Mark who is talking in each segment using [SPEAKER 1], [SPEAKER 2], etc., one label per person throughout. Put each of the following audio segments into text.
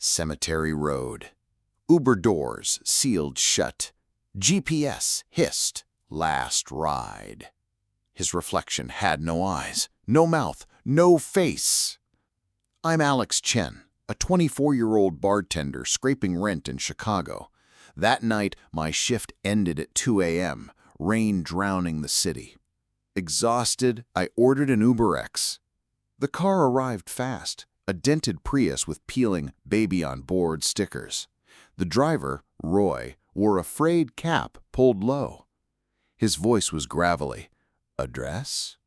[SPEAKER 1] Cemetery Road. Uber doors sealed shut. GPS hissed, "Last ride." His reflection had no eyes, no mouth, no face. I'm Alex Chen, a 24-year-old bartender scraping rent in Chicago. That night, my shift ended at 2 a.m., rain drowning the city. Exhausted, I ordered an UberX. The car arrived fast, a dented Prius with peeling "Baby on Board" stickers. The driver, Roy, wore a frayed cap pulled low. His voice was gravelly. "Address?"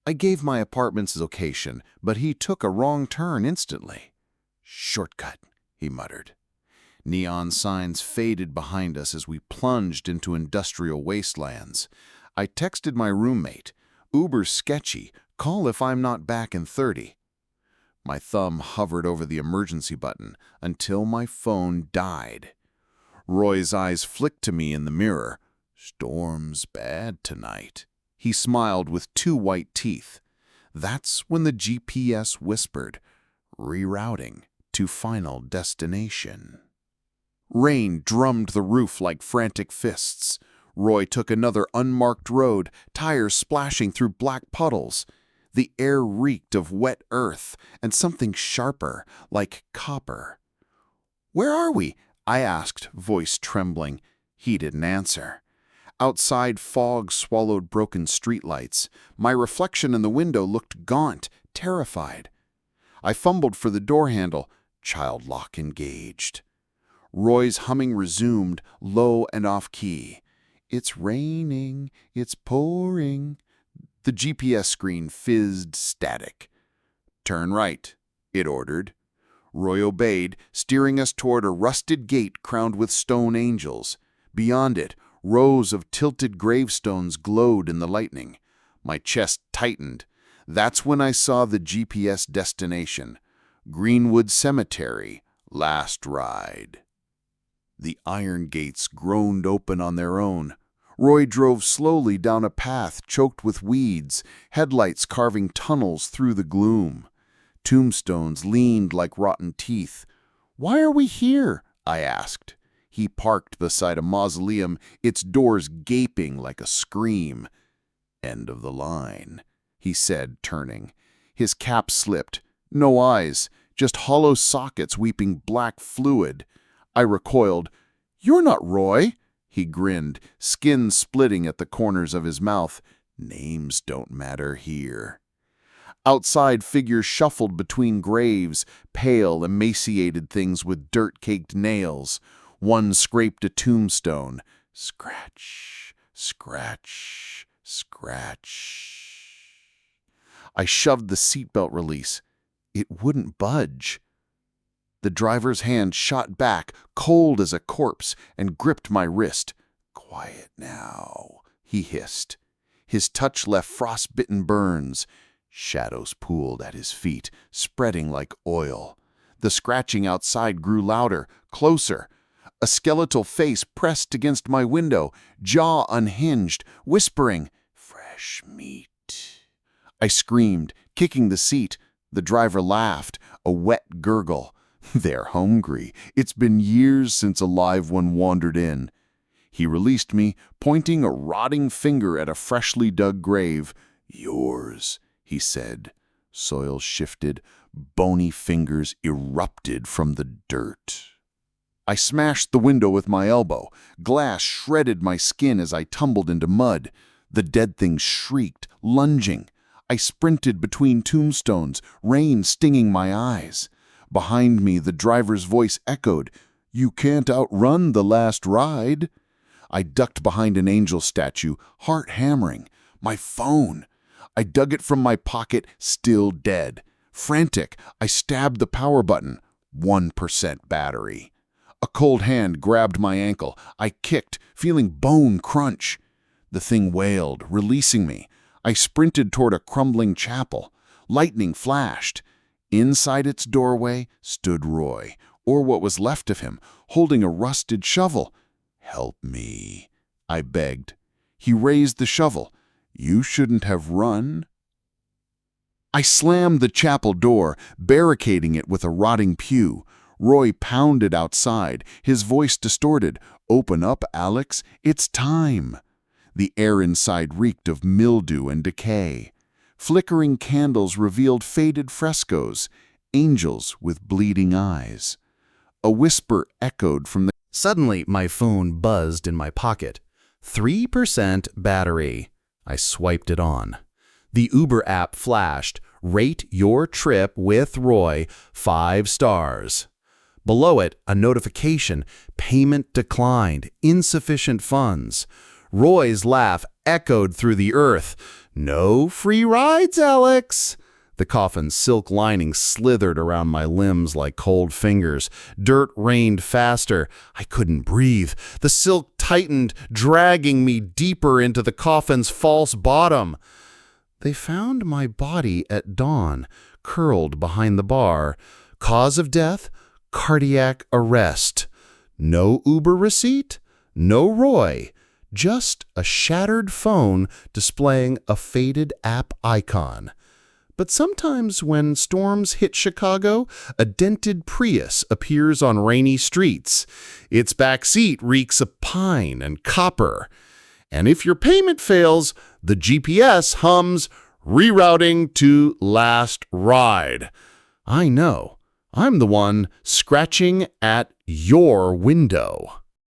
[SPEAKER 1] I gave my apartment's location, but he took a wrong turn instantly. "Shortcut," he muttered. Neon signs faded behind us as we plunged into industrial wastelands. I texted my roommate, "Uber's sketchy, call if I'm not back in 30. My thumb hovered over the emergency button until my phone died. Roy's eyes flicked to me in the mirror. "Storm's bad tonight." He smiled with two white teeth. That's when the GPS whispered, "Rerouting to final destination." Rain drummed the roof like frantic fists. Roy took another unmarked road, tires splashing through black puddles. The air reeked of wet earth and something sharper, like copper. "Where are we?" I asked, voice trembling. He didn't answer. Outside, fog swallowed broken streetlights. My reflection in the window looked gaunt, terrified. I fumbled for the door handle, child lock engaged. Roy's humming resumed, low and off-key. "It's raining, it's pouring." The GPS screen fizzed static. "Turn right," it ordered. Roy obeyed, steering us toward a rusted gate crowned with stone angels. Beyond it, rows of tilted gravestones glowed in the lightning. My chest tightened. That's when I saw the GPS destination. Greenwood Cemetery, last ride. The iron gates groaned open on their own. Roy drove slowly down a path choked with weeds, headlights carving tunnels through the gloom. Tombstones leaned like rotten teeth. "Why are we here?" I asked. He parked beside a mausoleum, its doors gaping like a scream. "End of the line," he said, turning. His cap slipped. No eyes, just hollow sockets weeping black fluid. I recoiled. "You're not Roy." He grinned, skin splitting at the corners of his mouth. "Names don't matter here." Outside, figures shuffled between graves, pale, emaciated things with dirt-caked nails. One scraped a tombstone. Scratch, scratch, scratch. I shoved the seatbelt release. It wouldn't budge. The driver's hand shot back, cold as a corpse, and gripped my wrist. "Quiet now," he hissed. His touch left frost-bitten burns. Shadows pooled at his feet, spreading like oil. The scratching outside grew louder, closer. A skeletal face pressed against my window, jaw unhinged, whispering, "Fresh meat." I screamed, kicking the seat. The driver laughed, a wet gurgle. "They're hungry. It's been years since a live one wandered in." He released me, pointing a rotting finger at a freshly dug grave. "Yours," he said. Soil shifted, bony fingers erupted from the dirt. I smashed the window with my elbow. Glass shredded my skin as I tumbled into mud. The dead thing shrieked, lunging. I sprinted between tombstones, rain stinging my eyes. Behind me, the driver's voice echoed, "You can't outrun the last ride." I ducked behind an angel statue, heart hammering. My phone. I dug it from my pocket, still dead. Frantic, I stabbed the power button. 1% battery. A cold hand grabbed my ankle. I kicked, feeling bone crunch. The thing wailed, releasing me. I sprinted toward a crumbling chapel. Lightning flashed. Inside its doorway stood Roy, or what was left of him, holding a rusted shovel. "Help me," I begged. He raised the shovel. "You shouldn't have run." I slammed the chapel door, barricading it with a rotting pew. Roy pounded outside, his voice distorted. "Open up, Alex. It's time." The air inside reeked of mildew and decay. Flickering candles revealed faded frescoes, angels with bleeding eyes. A whisper echoed from the...
[SPEAKER 2] Suddenly, my phone buzzed in my pocket. 3% battery. I swiped it on. The Uber app flashed, "Rate your trip with Roy, 5 stars." Below it, a notification, "Payment declined, insufficient funds." Roy's laugh echoed through the earth. "No free rides, Alex." The coffin's silk lining slithered around my limbs like cold fingers. Dirt rained faster. I couldn't breathe. The silk tightened, dragging me deeper into the coffin's false bottom. They found my body at dawn, curled behind the bar. Cause of death? Cardiac arrest. No Uber receipt? No Roy. Just a shattered phone displaying a faded app icon. But sometimes when storms hit Chicago, a dented Prius appears on rainy streets. Its back seat reeks of pine and copper. And if your payment fails, the GPS hums, "Rerouting to last ride." I know. I'm the one scratching at your window.